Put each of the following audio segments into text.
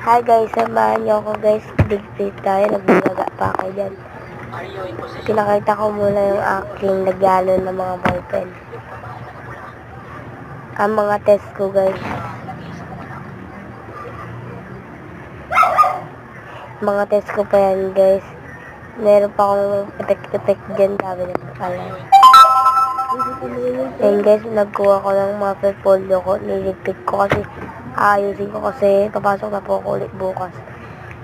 Hi guys, samahan niyo ako guys. Digpit tayo. Nagbugaga pa ako dyan. Pinakita ko muna yung aking nagyalo ng mga ballpen. Ang mga test ko guys. Mga test ko pa yan guys. Meron pa akong etek-etek dyan. Sabi na pala. And guys, nagkuha ko ng mga portfolio ko. Niligpit ko kasi ayusin ko kasi papasok na po ako ulit bukas.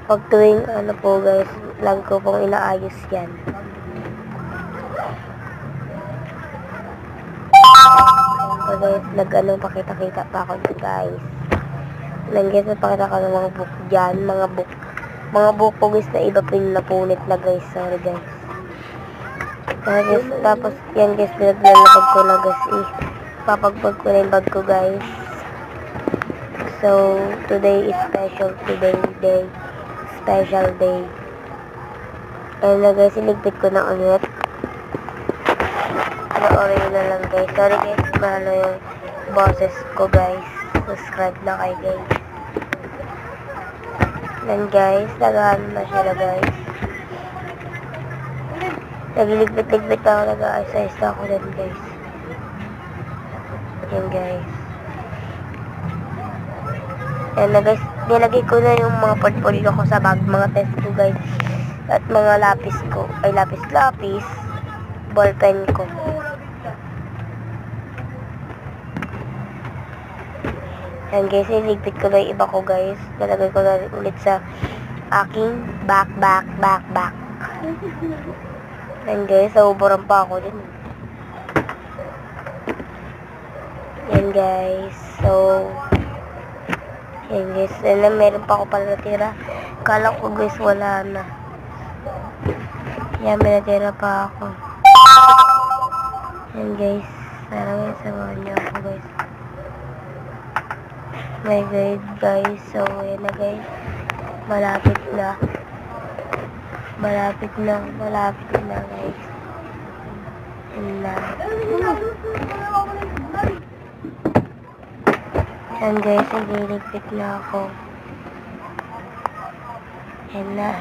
Pag tuwing ano po guys, lagi ko pong inaayos yan. So guys, pakita-kita pa ako dyan guys. Then guys, napakita ko ng mga book dyan, mga book po guys na iba pinapunit na guys. Sorry guys. Tapos yan guys, pinaglalapag ko na guys. Papagpag ko na yung bag ko guys. So, today is special day. And guys, iligpit ko na ulit. Panoorin na lang guys. Sorry guys, mahalo yung boses ko guys. Subscribe na kayo guys. Then guys, nagahan na siya guys. Nagliligpit-ligpit ako, nag-a-exercise na ako din guys. Yan guys. Yan na guys, nilagay ko na yung mga portfolio ko sa bag, mga test ko guys. At mga lapis ko, ay lapis, ballpen ko. Yan guys, niligpit ko na yung iba ko guys. Nalagay ko na ulit sa aking back. Yan guys, nauburan pa ako din. Yan guys, so yan guys, meron pa ako pala natira. Kala ko guys, wala na. Yan, may natira pa ako. Yan guys, sarang samahan niyo ako guys. My guide guys, so yan na guys. Malapit na guys. Yan na. Yan guys, nililigpit na ako. Yan na.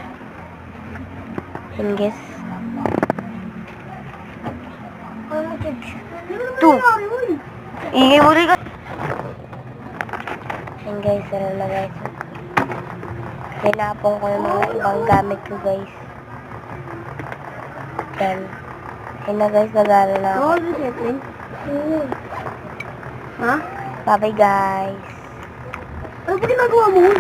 Yan guys. 2. Ingay mo rin ka. Yan guys, sarang na guys. Hinapon ko yung mga ibang gamit ko guys. Yan. Yan na guys, nag-aaral na ako. Ha? Bye-bye guys. Ano ba ginagawa mo?